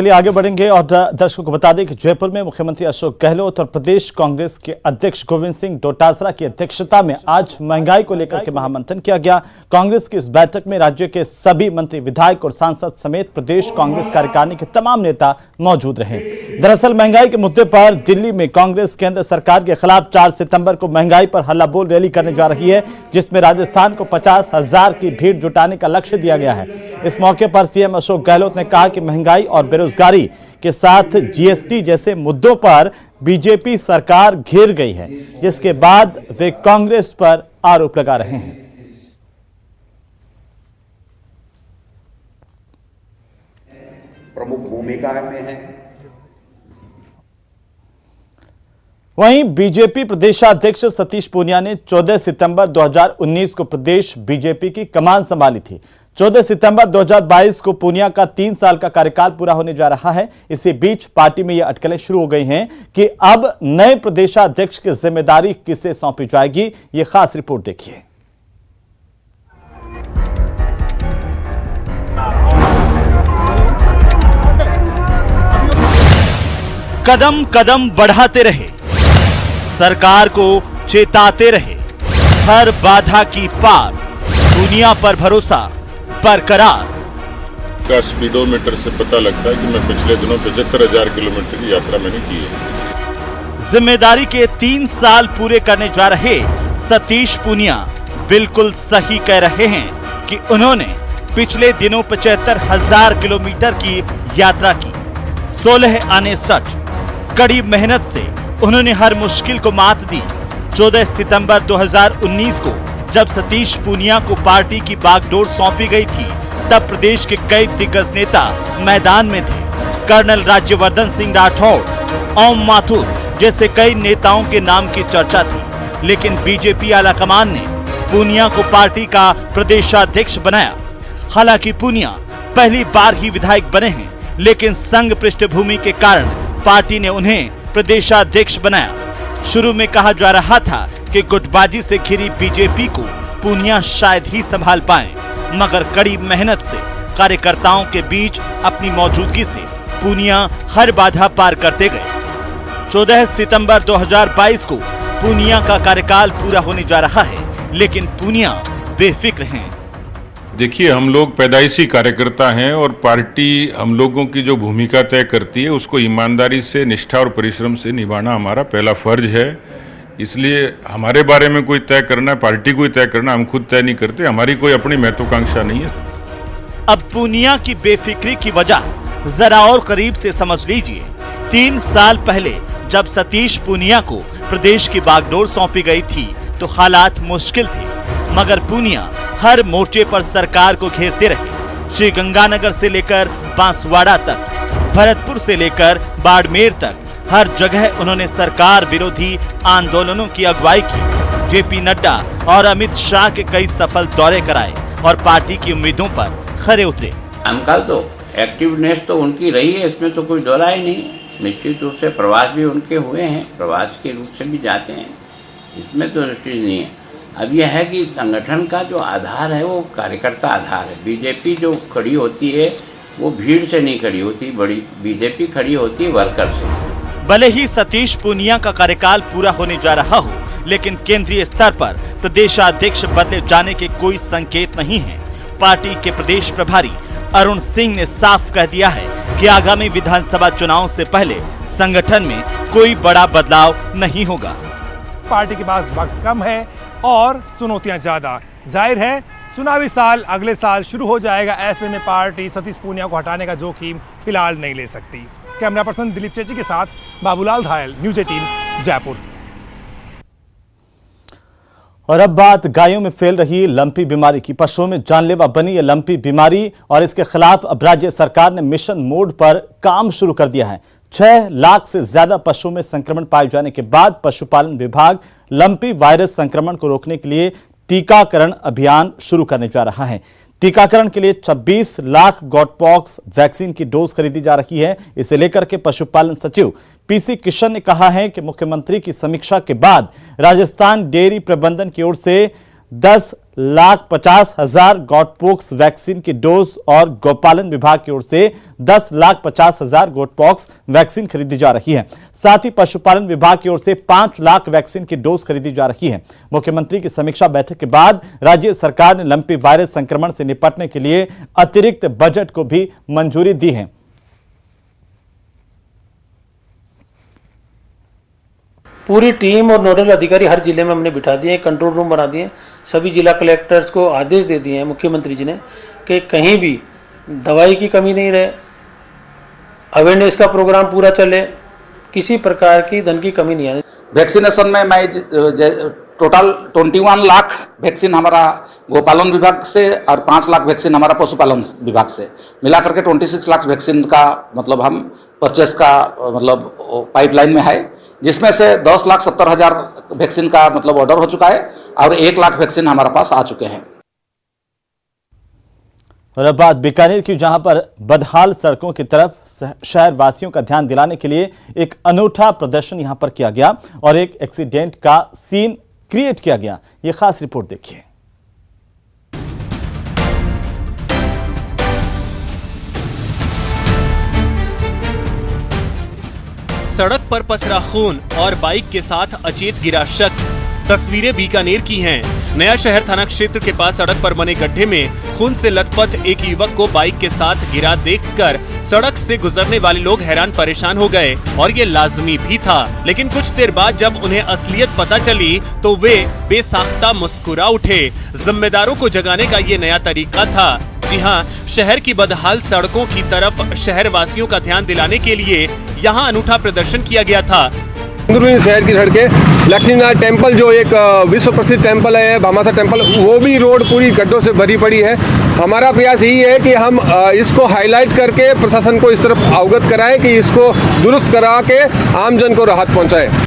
चलिए आगे बढ़ेंगे और दर्शकों को बता दें कि जयपुर में मुख्यमंत्री अशोक गहलोत और प्रदेश कांग्रेस के अध्यक्ष गोविंद सिंह डोटासरा की अध्यक्षता में आज महंगाई को लेकर के महामंथन किया गया। कांग्रेस की इस बैठक में राज्य के सभी मंत्री, विधायक और सांसद समेत प्रदेश कांग्रेस कार्यकारिणी के तमाम नेता मौजूद रहे। दरअसल महंगाई के मुद्दे पर दिल्ली में कांग्रेस केंद्र सरकार के खिलाफ 4 सितंबर को महंगाई पर हल्ला बोल रैली करने जा रही है, जिसमें राजस्थान को 50,000 की भीड़ जुटाने का लक्ष्य दिया गया है। इस मौके पर सीएम अशोक गहलोत ने कहा कि महंगाई और बेरोजगारी के साथ जीएसटी जैसे मुद्दों पर बीजेपी सरकार घिर गई है, जिसके बाद वे कांग्रेस पर आरोप लगा रहे हैं। प्रमुख भूमिका में है। वहीं बीजेपी प्रदेशाध्यक्ष सतीश पूनिया ने 14 सितंबर 2019 को प्रदेश बीजेपी की कमान संभाली थी। 14 सितंबर 2022 को पूनिया का 3 साल का कार्यकाल पूरा होने जा रहा है। इसी बीच पार्टी में यह अटकलें शुरू हो गई हैं कि अब नए प्रदेशाध्यक्ष की जिम्मेदारी किसे सौंपी जाएगी। यह खास रिपोर्ट देखिए। कदम कदम बढ़ाते रहे, सरकार को चेताते रहे, हर बाधा की पार, दुनिया पर भरोसा बरकरार। का स्पीडोमीटर से पता लगता है कि मैं पिछले दिनों 75,000 किलोमीटर की यात्रा मैंने की है। जिम्मेदारी के 3 साल पूरे करने जा रहे सतीश पूनिया बिल्कुल सही कह रहे हैं कि उन्होंने पिछले दिनों 75,000 किलोमीटर की यात्रा की। 16 आने सच, कड़ी मेहनत से उन्होंने हर मुश्किल को मात दी। 14 सितंबर 2019 को जब सतीश पूनिया को पार्टी की बागडोर सौंपी गई थी, तब प्रदेश के कई दिग्गज नेता मैदान में थे। कर्नल राज्यवर्धन सिंह राठौड़, ओम माथुर जैसे कई नेताओं के नाम की चर्चा थी, लेकिन बीजेपी आलाकमान ने पूनिया को पार्टी का प्रदेशाध्यक्ष बनाया। हालांकि पूनिया पहली बार ही विधायक बने हैं, लेकिन संघ पृष्ठभूमि के कारण पार्टी ने उन्हें प्रदेशाध्यक्ष बनाया। शुरू में कहा जा रहा था कि गुटबाजी से घिरी बीजेपी को पूनिया शायद ही संभाल पाए, मगर कड़ी मेहनत से कार्यकर्ताओं के बीच अपनी मौजूदगी से पूनिया हर बाधा पार करते गए। 14 सितंबर 2022 को पूनिया का कार्यकाल पूरा होने जा रहा है, लेकिन पूनिया बेफिक्र हैं। देखिए, हम लोग पैदाइशी कार्यकर्ता हैं और पार्टी हम लोगों की जो भूमिका तय करती है उसको ईमानदारी से, निष्ठा और परिश्रम से निभाना हमारा पहला फर्ज है। इसलिए हमारे बारे में कोई तय करना, पार्टी को तय करना, हम खुद तय नहीं करते। हमारी कोई अपनी महत्वाकांक्षा नहीं है। अब पूनिया की बेफिक्री की वजह जरा और करीब से समझ लीजिए। 3 साल पहले जब सतीश पूनिया को प्रदेश की बागडोर सौंपी गई थी तो हालात मुश्किल थे, मगर पूनिया हर मोर्चे पर सरकार को घेरते रहे। श्री गंगानगर से लेकर बांसवाड़ा तक, भरतपुर से लेकर बाड़मेर तक, हर जगह उन्होंने सरकार विरोधी आंदोलनों की अगुवाई की। जेपी नड्डा और अमित शाह के कई सफल दौरे कराए और पार्टी की उम्मीदों पर खरे उतरे। अंकल तो एक्टिवनेस तो उनकी रही है, इसमें तो कोई दोहरा ही नहीं। निश्चित रूप से प्रवास भी उनके हुए हैं, प्रवास के रूप से भी जाते हैं, इसमें तो चीज नहीं है। अब यह है कि संगठन का जो आधार है वो कार्यकर्ता आधार है। बीजेपी जो खड़ी होती है वो भीड़ से नहीं खड़ी होती, बड़ी बीजेपी खड़ी होती है वर्कर से। भले ही सतीश पूनिया का कार्यकाल पूरा होने जा रहा हो, लेकिन केंद्रीय स्तर पर प्रदेशाध्यक्ष बदले जाने के कोई संकेत नहीं है। पार्टी के प्रदेश प्रभारी अरुण सिंह ने साफ कह दिया है कि आगामी विधानसभा चुनाव से पहले संगठन में कोई बड़ा बदलाव नहीं होगा। पार्टी के पास वक्त कम है और चुनौतियां ज्यादा। जाहिर है चुनावी साल अगले साल शुरू हो जाएगा, ऐसे में पार्टी सतीश पूनिया को हटाने का जोखिम फिलहाल नहीं ले सकती। कैमरा पर्सन दिलीप चेची के साथ बाबूलाल धायल, न्यूज 18 जयपुर। और अब बात गायों में फैल रही लंपी बीमारी की। पशुओं में जानलेवा बनी यह लंपी बीमारी और इसके खिलाफ अब राज्य सरकार ने मिशन मोड पर काम शुरू कर दिया है। 6 लाख से ज्यादा पशुओं में संक्रमण पाए जाने के बाद पशुपालन विभाग लंपी वायरस संक्रमण को रोकने के लिए टीकाकरण अभियान शुरू करने जा रहा है। टीकाकरण के लिए 26 लाख गॉटपॉक्स वैक्सीन की डोज खरीदी जा रही है। इसे लेकर के पशुपालन सचिव पीसी किशन ने कहा है कि मुख्यमंत्री की समीक्षा के बाद राजस्थान डेयरी प्रबंधन की ओर से 10,50,000 गौटपॉक्स वैक्सीन की डोज और गौपालन विभाग की ओर से 10,50,000 गौटपॉक्स वैक्सीन खरीदी जा रही है। साथ ही पशुपालन विभाग की ओर से 5 लाख वैक्सीन की डोज खरीदी जा रही है। मुख्यमंत्री की समीक्षा बैठक के बाद राज्य सरकार ने लंपी वायरस संक्रमण से निपटने के लिए अतिरिक्त बजट को भी मंजूरी दी है। पूरी टीम और नोडल अधिकारी हर जिले में हमने बिठा दिए, कंट्रोल रूम बना दिए। सभी जिला कलेक्टर्स को आदेश दे दिए हैं मुख्यमंत्री जी ने कि कहीं भी दवाई की कमी नहीं रहे, अवेयरनेस का प्रोग्राम पूरा चले, किसी प्रकार की धन की कमी नहीं आए। वैक्सीनेशन में मैं टोटल 21 लाख वैक्सीन हमारा गोपालन विभाग से और 5 लाख वैक्सीन हमारा पशुपालन विभाग से मिलाकर के 26 लाख वैक्सीन का मतलब हम परचेस का मतलब पाइपलाइन में है, जिसमें से 10,70,000 वैक्सीन का मतलब ऑर्डर हो चुका है और 1 लाख वैक्सीन हमारे पास आ चुके हैं। और अब बात बीकानेर की, जहां पर बदहाल सड़कों की तरफ शहर वासियों का ध्यान दिलाने के लिए एक अनूठा प्रदर्शन यहां पर किया गया और एक एक्सीडेंट का सीन क्रिएट किया गया। यह खास रिपोर्ट देखिए। सड़क पर पसरा खून और बाइक के साथ अचेत गिरा शख्स। तस्वीरें बीकानेर की हैं। नया शहर थाना क्षेत्र के पास सड़क पर बने गड्ढे में खून से लथपथ एक युवक को बाइक के साथ गिरा देखकर सड़क से गुजरने वाले लोग हैरान परेशान हो गए और ये लाजमी भी था। लेकिन कुछ देर बाद जब उन्हें असलियत पता चली तो वे बेसाख्ता मुस्कुरा उठे। जिम्मेदारों को जगाने का ये नया तरीका था। जी हाँ, शहर की बदहाल सड़कों की तरफ शहर वासियों का ध्यान दिलाने के लिए यहाँ अनूठा प्रदर्शन किया गया था। अंदरूनी शहर की सड़कें, लक्ष्मीनाथ टेम्पल जो एक विश्व प्रसिद्ध टेम्पल है, भामासा टेम्पल, वो भी रोड पूरी गड्ढों से भरी पड़ी है। हमारा प्रयास यही है कि हम इसको हाईलाइट करके प्रशासन को इस तरफ अवगत कराएं कि इसको दुरुस्त करा के आमजन को राहत पहुंचाएं।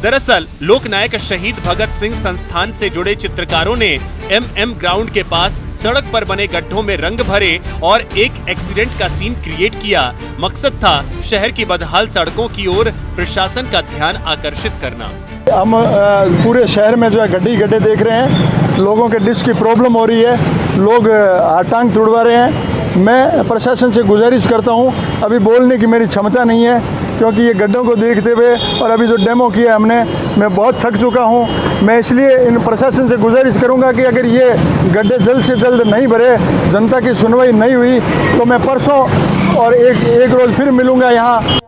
दरअसल लोकनायक शहीद भगत सिंह संस्थान से जुड़े चित्रकारों ने MM ग्राउंड के पास सड़क पर बने गड्ढों में रंग भरे और एक एक्सीडेंट का सीन क्रिएट किया। मकसद था शहर की बदहाल सड़कों की ओर प्रशासन का ध्यान आकर्षित करना। हम पूरे शहर में जो है गड्ढे गड्ढे देख रहे हैं, लोगों के डिस्क की प्रॉब्लम हो रही है, लोग टांग तुड़वा रहे हैं। मैं प्रशासन से गुजारिश करता हूं, अभी बोलने की मेरी क्षमता नहीं है क्योंकि ये गड्ढों को देखते हुए और अभी जो डेमो किया हमने, मैं बहुत थक चुका हूं। मैं इसलिए इन प्रशासन से गुजारिश करूंगा कि अगर ये गड्ढे जल्द से जल्द नहीं भरे, जनता की सुनवाई नहीं हुई तो मैं परसों और एक रोज फिर मिलूंगा यहाँ।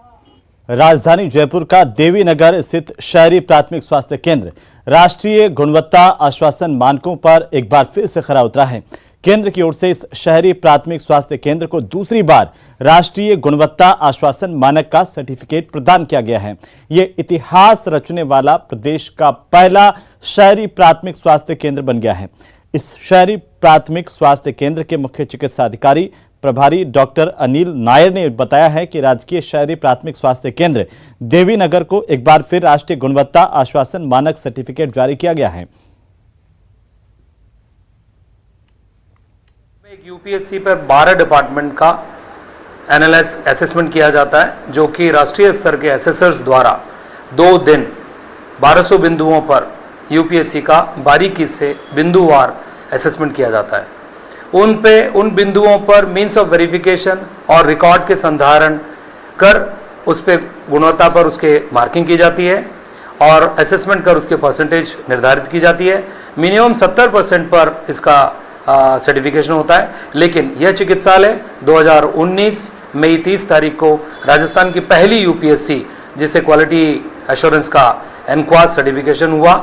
राजधानी जयपुर का देवी नगर स्थित शहरी प्राथमिक स्वास्थ्य केंद्र राष्ट्रीय गुणवत्ता आश्वासन मानकों पर एक बार फिर से खरा उतरा है। केंद्र की ओर से इस शहरी प्राथमिक स्वास्थ्य केंद्र को दूसरी बार राष्ट्रीय गुणवत्ता आश्वासन मानक का सर्टिफिकेट प्रदान किया गया है। ये इतिहास रचने वाला प्रदेश का पहला शहरी प्राथमिक स्वास्थ्य केंद्र बन गया है। इस शहरी प्राथमिक स्वास्थ्य केंद्र के मुख्य चिकित्सा अधिकारी प्रभारी डॉक्टर अनिल नायर ने बताया है कि राजकीय शहरी प्राथमिक स्वास्थ्य केंद्र देवीनगर को एक बार फिर राष्ट्रीय गुणवत्ता आश्वासन मानक सर्टिफिकेट जारी किया गया है। यूपीएससी पर 12 डिपार्टमेंट का एनालिसिस असेसमेंट किया जाता है, जो कि राष्ट्रीय स्तर के एसेसर्स द्वारा 2 दिन 1200 बिंदुओं पर यूपीएससी का बारीकी से बिंदुवार असेसमेंट किया जाता है। उन बिंदुओं पर मीन्स ऑफ वेरिफिकेशन और रिकॉर्ड के संधारण कर उस पर गुणवत्ता पर उसके मार्किंग की जाती है और असेसमेंट कर उसके परसेंटेज निर्धारित की जाती है। मिनिमम 70% पर इसका सर्टिफिकेशन होता है। लेकिन यह चिकित्सालय 2019 मई 30 तारीख को राजस्थान की पहली यूपीएससी जिसे क्वालिटी एश्योरेंस का एनक्वास सर्टिफिकेशन हुआ।